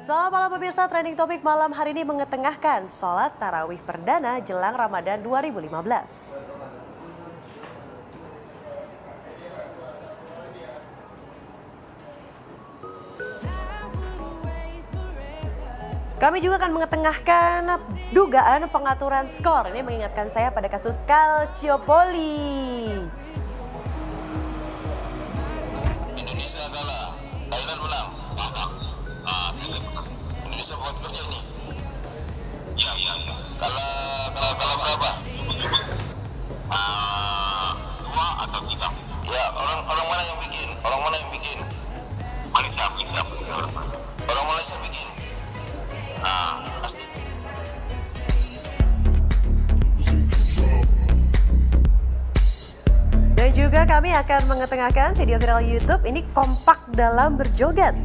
Selamat malam pemirsa, trending topik malam hari ini mengetengahkan sholat tarawih perdana jelang Ramadan 2015. Kami juga akan mengetengahkan dugaan pengaturan skor. Ini mengingatkan saya pada kasus Calciopoli. Indonesia kalah, Thailand menang. Indonesia buat kerja ini. Ya. Kalah berapa? 2 atau 3. Ya, orang mana yang bikin? Malaysia. Orang Malaysia bikin. Pasti. Dan juga kami akan mengetengahkan video viral YouTube ini kompak dalam berjoget.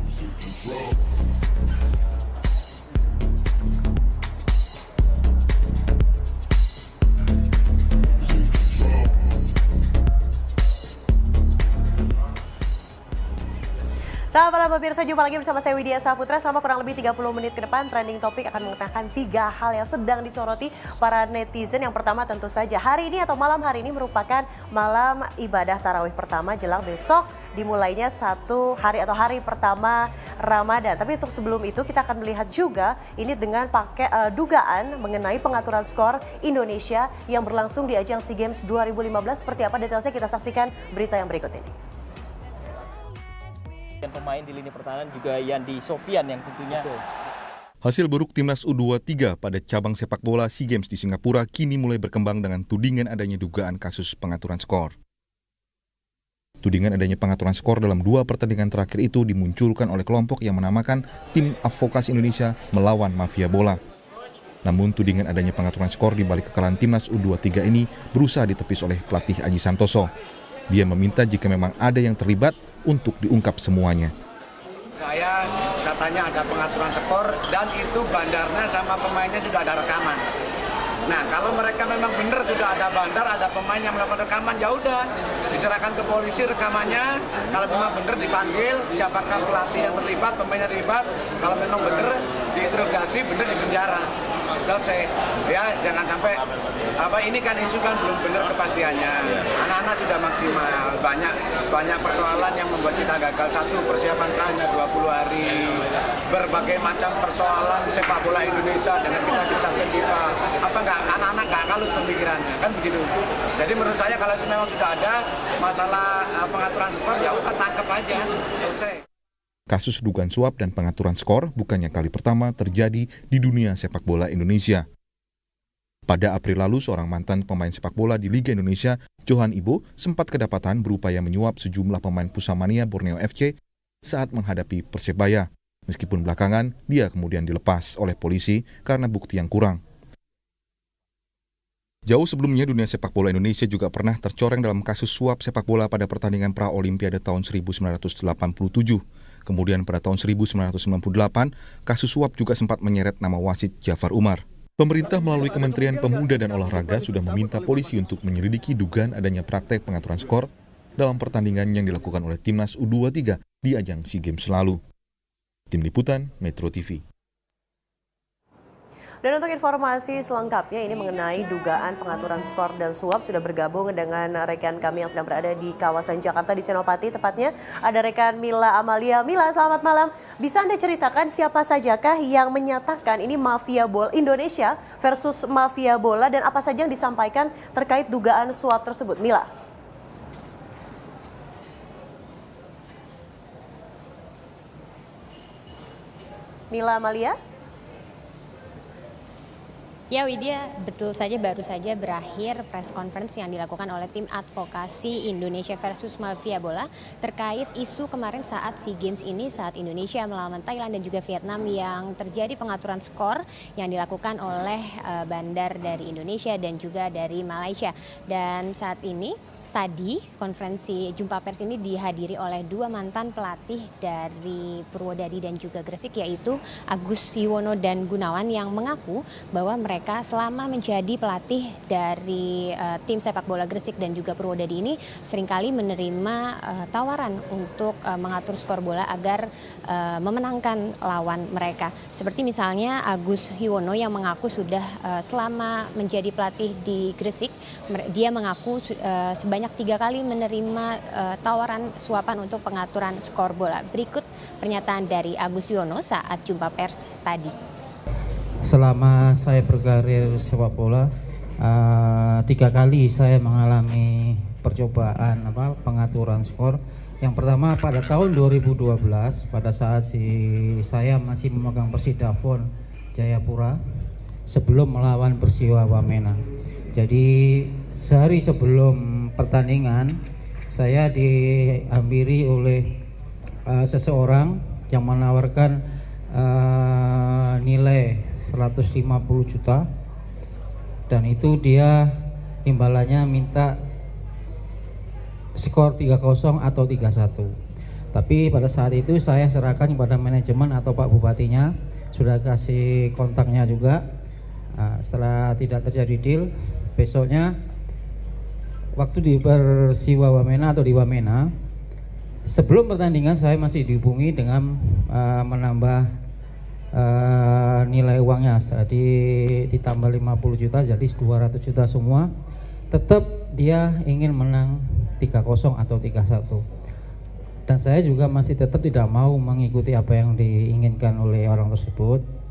Selamat malam pemirsa, jumpa lagi bersama saya Widya Saputra. Selama kurang lebih 30 menit ke depan, trending topik akan mengetengahkan 3 hal yang sedang disoroti para netizen. Yang pertama tentu saja hari ini atau malam hari ini merupakan malam ibadah tarawih pertama jelang besok dimulainya hari pertama Ramadan. Tapi untuk sebelum itu kita akan melihat juga ini dengan dugaan mengenai pengaturan skor Indonesia yang berlangsung di ajang SEA Games 2015. Seperti apa detailnya kita saksikan berita yang berikut ini. Pemain di lini pertahanan juga Yandi Sofian yang tentunya Hasil buruk timnas U23 pada cabang sepak bola SEA Games di Singapura kini mulai berkembang dengan tudingan adanya dugaan kasus pengaturan skor. Tudingan adanya pengaturan skor dalam 2 pertandingan terakhir itu dimunculkan oleh kelompok yang menamakan Tim Advokasi Indonesia melawan Mafia Bola. Namun tudingan adanya pengaturan skor di balik kekalahan timnas U23 ini berusaha ditepis oleh pelatih Aji Santoso. Dia meminta jika memang ada yang terlibat untuk diungkap semuanya. Saya katanya ada pengaturan skor dan itu bandarnya sama pemainnya sudah ada rekaman. Nah, kalau mereka memang benar sudah ada bandar, ada pemain yang melakukan rekaman, ya udah diserahkan ke polisi rekamannya. Kalau memang benar dipanggil, siapakah pelatih yang terlibat, pemainnya terlibat. Kalau memang benar diinterogasi, benar dipenjara. Selesai. Ya, jangan sampai ini kan isu kan belum benar kepastiannya. Anak-anak sudah maksimal, banyak persoalan yang membuat kita gagal. Satu, persiapan hanya 20 hari. Berbagai macam persoalan sepak bola Indonesia dengan kita bisa FIFA. Anak-anak nggak kalut pemikirannya, kan begitu. Jadi menurut saya kalau itu memang sudah ada masalah pengaturan skor, ya udah tangkap aja, selesai. Kasus dugaan suap dan pengaturan skor bukannya kali pertama terjadi di dunia sepak bola Indonesia. Pada April lalu, seorang mantan pemain sepak bola di Liga Indonesia, Johan Ibo, sempat kedapatan berupaya menyuap sejumlah pemain Pusamania Borneo FC saat menghadapi Persebaya. Meskipun belakangan, dia kemudian dilepas oleh polisi karena bukti yang kurang. Jauh sebelumnya, dunia sepak bola Indonesia juga pernah tercoreng dalam kasus suap sepak bola pada pertandingan pra-Olimpiade tahun 1987. Kemudian pada tahun 1998, kasus suap juga sempat menyeret nama wasit Jafar Umar. Pemerintah melalui Kementerian Pemuda dan Olahraga sudah meminta polisi untuk menyelidiki dugaan adanya praktek pengaturan skor dalam pertandingan yang dilakukan oleh timnas U23 di ajang SEA Games lalu. Tim Liputan, Metro TV. Dan untuk informasi selengkapnya ini mengenai dugaan pengaturan skor dan suap sudah bergabung dengan rekan kami yang sedang berada di kawasan Jakarta di Senopati. Tepatnya ada rekan Mila Amalia. Mila, selamat malam. Bisa Anda ceritakan siapa sajakah yang menyatakan ini mafia bola Indonesia versus mafia bola dan apa saja yang disampaikan terkait dugaan suap tersebut? Mila. Mila Amalia. Ya Widya, betul saja baru saja berakhir press conference yang dilakukan oleh tim advokasi Indonesia versus Mafia Bola terkait isu kemarin saat SEA Games ini saat Indonesia melawan Thailand dan juga Vietnam yang terjadi pengaturan skor yang dilakukan oleh bandar dari Indonesia dan juga dari Malaysia. Dan saat ini tadi konferensi jumpa pers ini dihadiri oleh dua mantan pelatih dari Purwodadi dan juga Gresik, yaitu Agus Yuwono dan Gunawan, yang mengaku bahwa mereka selama menjadi pelatih dari tim sepak bola Gresik dan juga Purwodadi ini seringkali menerima tawaran untuk mengatur skor bola agar memenangkan lawan mereka. Seperti misalnya Agus Yuwono yang mengaku sudah selama menjadi pelatih di Gresik, dia mengaku sebanyak 3 kali menerima tawaran suapan untuk pengaturan skor bola. Berikut pernyataan dari Agus Yuwono saat jumpa pers tadi. Selama saya berkarir sepak bola, 3 kali saya mengalami percobaan pengaturan skor. Yang pertama pada tahun 2012 pada saat saya masih memegang Persidafon Jayapura sebelum melawan Persiwa Wamena. Jadi sehari sebelum pertandingan saya dihampiri oleh seseorang yang menawarkan nilai 150 juta, dan itu dia imbalannya minta skor 3-0 atau 3-1. Tapi pada saat itu saya serahkan kepada manajemen atau Pak Bupatinya, sudah kasih kontaknya juga. Setelah tidak terjadi deal, besoknya waktu di Persiwa Wamena atau di Wamena, sebelum pertandingan saya masih dihubungi dengan menambah nilai uangnya. Jadi ditambah 50 juta jadi 200 juta semua. Tetap dia ingin menang 3-0 atau 3-1. Dan saya juga masih tetap tidak mau mengikuti apa yang diinginkan oleh orang tersebut.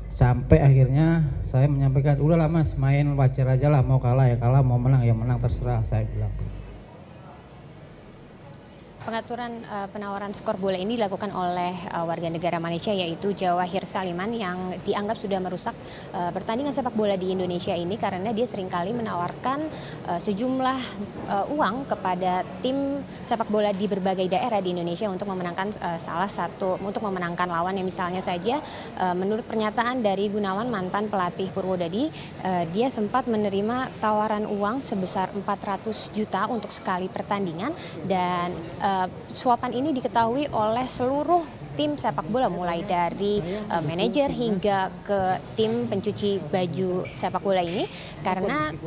Sampai akhirnya saya menyampaikan, udahlah mas, main wajar aja lah, mau kalah ya kalah, mau menang ya menang, terserah, saya bilang. Pengaturan penawaran skor bola ini dilakukan oleh warga negara Malaysia, yaitu Jawahir Saliman, yang dianggap sudah merusak pertandingan sepak bola di Indonesia ini karena dia seringkali menawarkan sejumlah uang kepada tim sepak bola di berbagai daerah di Indonesia untuk memenangkan untuk memenangkan lawan. Yang misalnya saja menurut pernyataan dari Gunawan, mantan pelatih Purwodadi, dia sempat menerima tawaran uang sebesar 400 juta untuk sekali pertandingan, dan suapan ini diketahui oleh seluruh tim sepak bola, mulai dari manajer hingga ke tim pencuci baju sepak bola ini.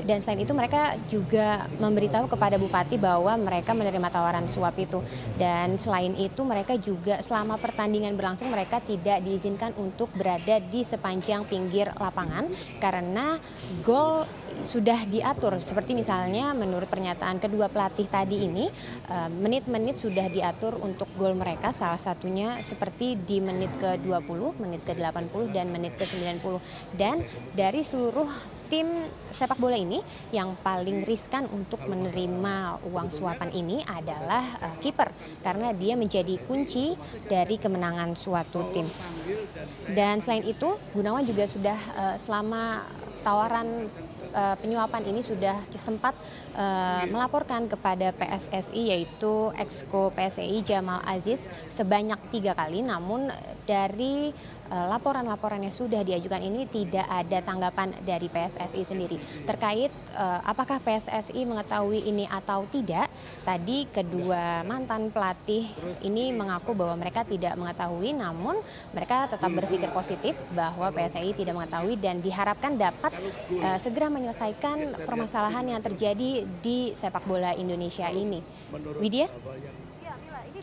Dan selain itu mereka juga memberitahu kepada Bupati bahwa mereka menerima tawaran suap itu. Dan selain itu mereka juga selama pertandingan berlangsung mereka tidak diizinkan untuk berada di sepanjang pinggir lapangan karena gol sudah diatur. Seperti misalnya menurut pernyataan kedua pelatih tadi ini, menit-menit sudah diatur untuk gol mereka, salah satunya seperti di menit ke-20, menit ke-80 dan menit ke-90. Dan dari seluruh tim sepak bola ini yang paling riskan untuk menerima uang suapan ini adalah kiper, karena dia menjadi kunci dari kemenangan suatu tim. Dan selain itu Gunawan juga sudah selama tawaran penyuapan ini sudah sempat melaporkan kepada PSSI, yaitu Exco PSSI Jamal Aziz sebanyak 3 kali. Namun dari laporan-laporan yang sudah diajukan ini tidak ada tanggapan dari PSSI sendiri terkait apakah PSSI mengetahui ini atau tidak. Tadi kedua mantan pelatih ini mengaku bahwa mereka tidak mengetahui, namun mereka tetap berpikir positif bahwa PSSI tidak mengetahui dan diharapkan dapat segera menyelesaikan permasalahan yang terjadi di sepak bola Indonesia ini. Widya?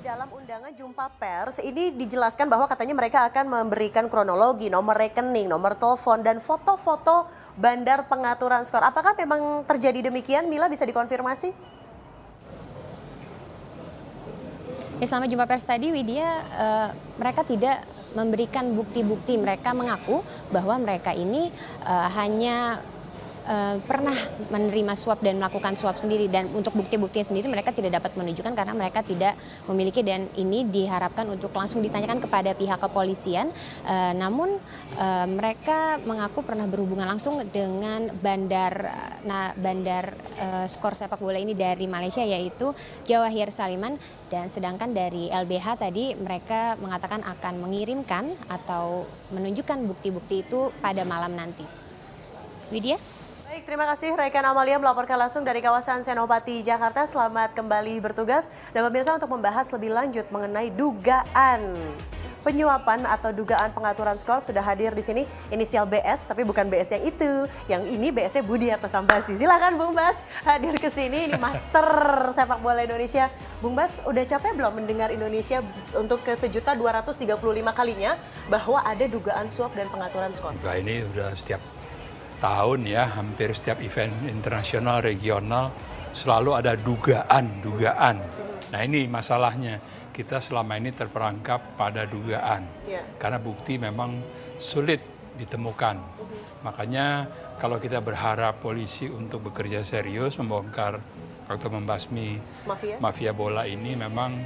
Dalam undangan jumpa pers ini dijelaskan bahwa katanya mereka akan memberikan kronologi, nomor rekening, nomor telepon, dan foto-foto bandar pengaturan skor. Apakah memang terjadi demikian? Mila, bisa dikonfirmasi? Ya, selama jumpa pers tadi, Widya, mereka tidak memberikan bukti-bukti. Mereka mengaku bahwa mereka ini hanya pernah menerima suap dan melakukan suap sendiri, dan untuk bukti-buktinya sendiri mereka tidak dapat menunjukkan karena mereka tidak memiliki, dan ini diharapkan untuk langsung ditanyakan kepada pihak kepolisian. Namun mereka mengaku pernah berhubungan langsung dengan bandar skor sepak bola ini dari Malaysia, yaitu Jawahir Saliman, dan sedangkan dari LBH tadi mereka mengatakan akan mengirimkan atau menunjukkan bukti-bukti itu pada malam nanti. Widya? Baik, terima kasih rekan Amalia melaporkan langsung dari kawasan Senopati, Jakarta. Selamat kembali bertugas. Dan pemirsa, untuk membahas lebih lanjut mengenai dugaan penyuapan atau dugaan pengaturan skor sudah hadir di sini inisial BS, tapi bukan BS yang itu. Yang ini BS-nya Budi Harto Sambasi. Silakan Bung Bas hadir ke sini, ini master sepak bola Indonesia. Bung Bas, udah capek belum mendengar Indonesia untuk ke 1.235 kalinya bahwa ada dugaan suap dan pengaturan skor? Nah, ini udah setiap tahun ya, hampir setiap event internasional, regional selalu ada dugaan. Nah, ini masalahnya. Kita selama ini terperangkap pada dugaan, karena bukti memang sulit ditemukan. Makanya kalau kita berharap polisi untuk bekerja serius membongkar atau membasmi mafia bola ini, memang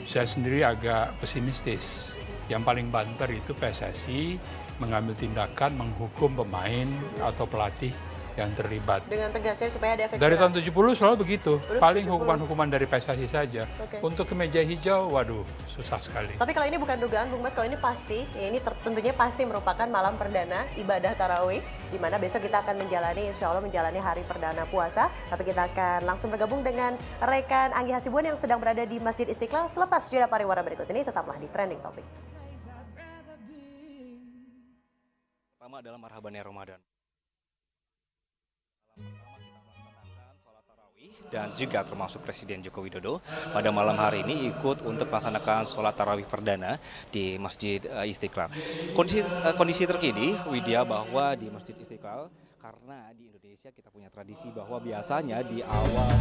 saya sendiri agak pesimistis. Yang paling banter itu PSSI mengambil tindakan menghukum pemain atau pelatih yang terlibat. Dengan tegasnya supaya ada efek dari jerah. tahun 70 selalu begitu. Paling hukuman-hukuman dari PSSI saja. Untuk kemeja hijau, waduh, susah sekali. Tapi kalau ini bukan dugaan, Bung Mas, kalau ini pasti, ya ini tentunya pasti merupakan malam perdana ibadah tarawih, di mana besok kita akan menjalani, insya Allah menjalani hari perdana puasa. Tapi kita akan langsung bergabung dengan rekan Anggi Hasibuan yang sedang berada di Masjid Istiqlal. Selepas jeda pariwara berikut ini, tetaplah di Trending Topic. Pertama adalah Marhabannya Ramadan. Dan juga termasuk Presiden Joko Widodo pada malam hari ini ikut untuk melaksanakan sholat tarawih perdana di Masjid Istiqlal. Kondisi terkini, Widya, bahwa di Masjid Istiqlal, karena di Indonesia kita punya tradisi bahwa biasanya di awal